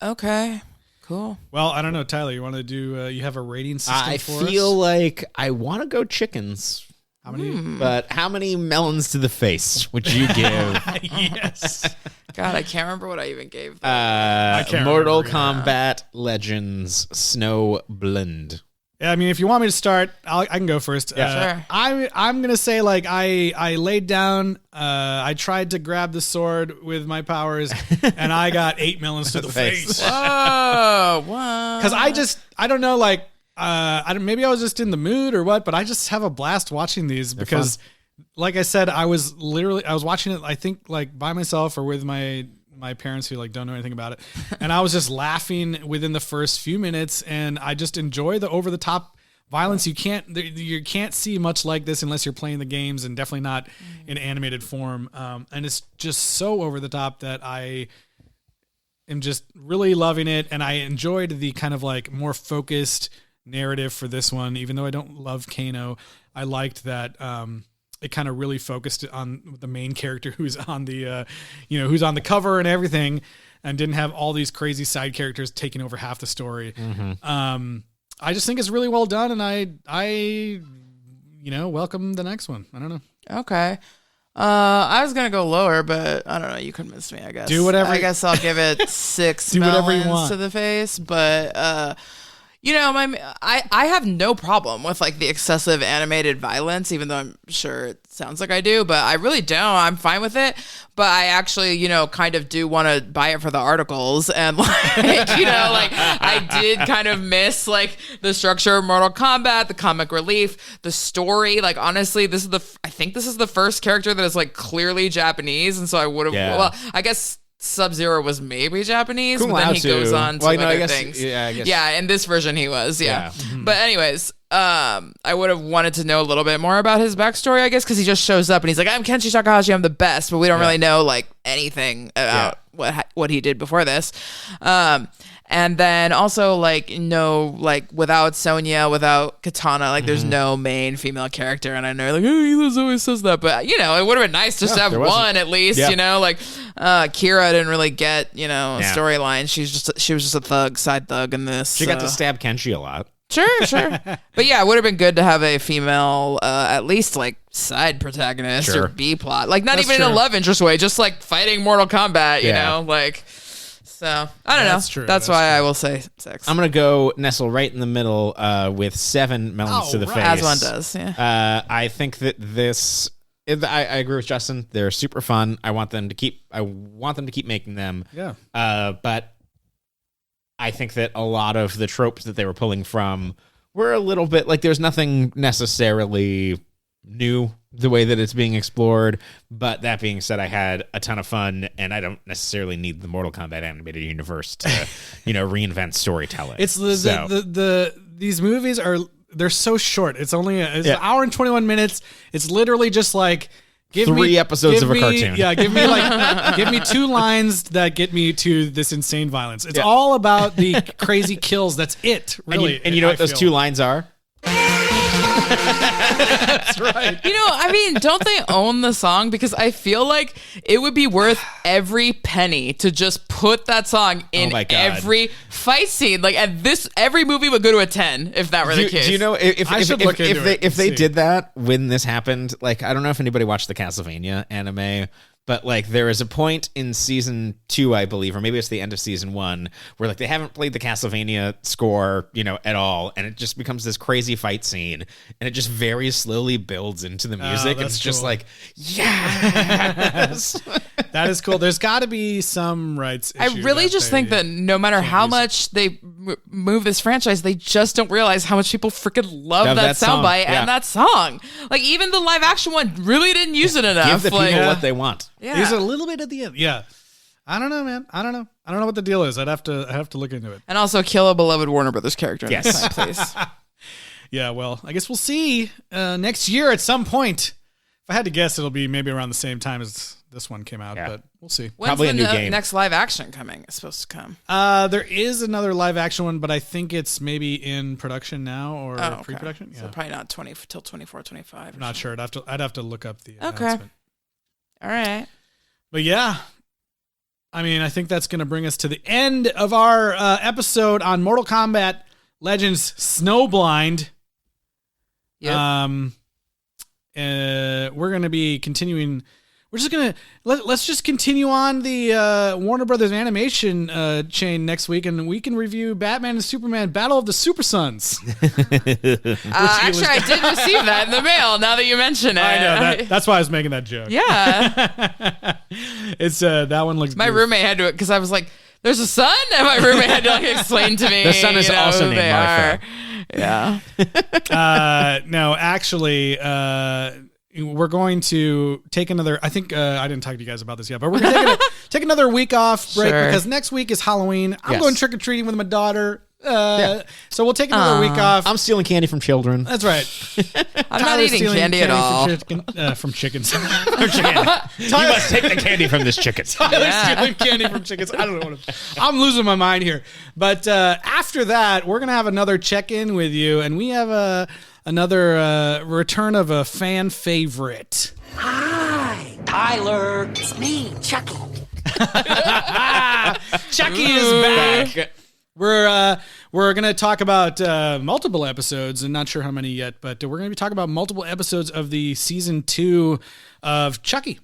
Okay. Cool. Well, I don't know, Tyler. You want to do? You have a rating system I for feel us? like I want to go chickens. How many? But how many melons to the face would you give? Yes. God, I can't remember what I even gave them. can't Mortal remember, Kombat Legends Snow Blend. Yeah, I mean, if you want me to start, I can go first. Sure. I'm gonna say I laid down. I tried to grab the sword with my powers, and I got 8 melons to the face. Oh, what? Because I don't know, maybe I was just in the mood or what, but I just have a blast watching these because, like I said, I was watching it, I think, by myself or with my parents who don't know anything about it, and I was just laughing within the first few minutes, and I just enjoy the over the top violence. You can't see much like this unless you're playing the games, and definitely not in animated form. And it's just so over the top that I am just really loving it, and I enjoyed the kind of more focused narrative for this one. Even though I don't love Kano, I liked that it kind of really focused on the main character who's on the who's on the cover and everything, and didn't have all these crazy side characters taking over half the story. I just think it's really well done, and I welcome the next one. I don't know. Okay. I was gonna go lower, but I don't know. You convinced me. I guess. Do whatever- I guess I'll give it 6 Do whatever you melons want. to the face, but I have no problem with the excessive animated violence, even though I'm sure it sounds like I do, but I really don't. I'm fine with it, but I actually, kind of do want to buy it for the articles, and I did kind of miss the structure of Mortal Kombat, the comic relief, the story. Honestly, I think this is the first character that is clearly Japanese, and so I would have. Yeah. Well, I guess Sub-Zero was maybe Japanese, Kung but then Lao he too. goes on to Well, no, I other guess- things. yeah, I guess- Yeah, in this version he was, yeah. Yeah. But anyways, I would have wanted to know a little bit more about his backstory, I guess, because he just shows up and he's like, I'm Kenshi Takahashi, I'm the best, but we don't really know anything about what he did before this. And then also without Sonya, without Katana, there's no main female character, and I know he always says that, but it would have been nice just to have there wasn't. one at least, Yeah. Kira didn't really get a storyline. She was just a side thug in this. She got to stab Kenshi a lot. Sure. But yeah, it would have been good to have a female, at least side protagonist Sure. or B plot. Not That's even in true. a love interest way, just fighting Mortal Kombat, you Yeah. know? So, I don't That's know. true. That's That's why true. I will say 6. I'm gonna go nestle right in the middle with 7 melons to the right. face. As one does, yeah. I think that I agree with Justin. They're super fun. I want them to keep making them. Yeah. But I think that a lot of the tropes that they were pulling from were a little bit there's nothing necessarily new the way that it's being explored. But that being said, I had a ton of fun, and I don't necessarily need the Mortal Kombat animated universe to, reinvent storytelling. It's these movies they're so short. It's only an hour and 21 minutes. It's literally just like give 3 episodes of a cartoon. Yeah, give me 2 lines that get me to this insane violence. It's all about the crazy kills. That's it, really. And you know what those 2 lines are? That's right. Don't they own the song? Because I feel like it would be worth every penny to just put that song in every fight scene. Like every movie would go to a 10 if that were the case. Do you know if they did that when this happened? Like, I don't know if anybody watched the Castlevania anime. But like there is a point in season 2, I believe, or maybe it's the end of season 1, where like they haven't played the Castlevania score, at all, and it just becomes this crazy fight scene, and it just very slowly builds into the music. And it's just like, yes, that is cool. There's got to be some rights issue. I really just think that no matter how much they move this franchise, they just don't realize how much people freaking love that soundbite and that song. Like even the live action one really didn't use it enough. Give the people what they want. Yeah. Use it a little bit at the end. Yeah. I don't know, man. I don't know what the deal is. I have to look into it. And also kill a beloved Warner Brothers character. Yes, please. Yeah, well, I guess we'll see next year at some point. If I had to guess, it'll be maybe around the same time as this one came out, but we'll see. When's Probably the a new game. next live action coming? It's supposed to come. There is another live action one, but I think it's maybe in production now or pre-production. So probably not till 24, 25. I'm not sure. I'd have to look up the Okay. announcement. All right. But yeah, I think that's going to bring us to the end of our episode on Mortal Kombat Legends Snowblind. Yep. We're going to be continuing. We're just going to let's just continue on the Warner Brothers animation chain next week, and we can review Batman and Superman Battle of the Super Sons. Actually, I did receive that in the mail now that you mention it. I know. That's why I was making that joke. Yeah. It's that one looks My beautiful. roommate had to, because I was like, there's a son? And my roommate had to explain to me. The son is also who named they Martha. are. Yeah. No, actually, we're going to take another. I think I didn't talk to you guys about this yet, but we're going to take another week off break because next week is Halloween. I'm going trick or treating with my daughter. So we'll take another week off. I'm stealing candy from children. That's right. I'm not eating candy at all. From chickens. You must take the candy from this chicken. Tyler's stealing candy from chickens. I don't know I'm losing my mind here. But after that, we're going to have another check-in with you, and we have another return of a fan favorite. Hi, Tyler. It's me, Chucky. Chucky is back. We're going to talk about multiple episodes, and not sure how many yet, but we're going to be talking about multiple episodes of the season 2 of Chucky,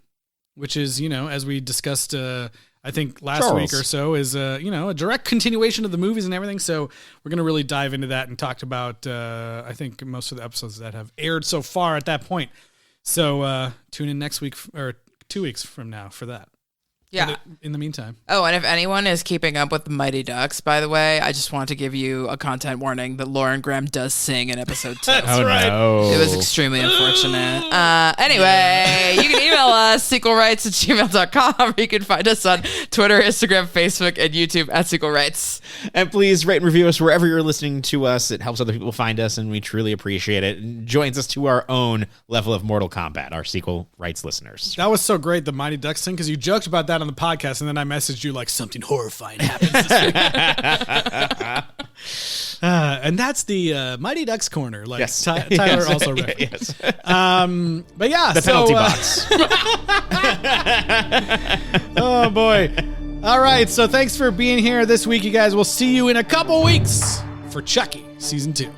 which is, as we discussed, I think last week or so, is a direct continuation of the movies and everything. So we're going to really dive into that and talk about I think most of the episodes that have aired so far at that point. So tune in next week or 2 weeks from now for that. Yeah. In the meantime. Oh, and if anyone is keeping up with the Mighty Ducks, by the way, I just want to give you a content warning that Lauren Graham does sing in episode 2. Oh, right. No. It was extremely unfortunate. Anyway, you can email us, sequelrights@gmail.com, or you can find us on Twitter, Instagram, Facebook, and YouTube at Sequel Rights. And please rate and review us wherever you're listening to us. It helps other people find us, and we truly appreciate it. It joins us to our own level of Mortal Kombat, our Sequel Rights listeners. That was so great, the Mighty Ducks thing, because you joked about that on the podcast, and then I messaged you like something horrifying happens this week. And that's the Mighty Ducks corner. Like Yes. Tyler also read. Yes. But yeah, The penalty box. Oh boy. All right, so thanks for being here this week, you guys. We'll see you in a couple weeks for Chucky season 2.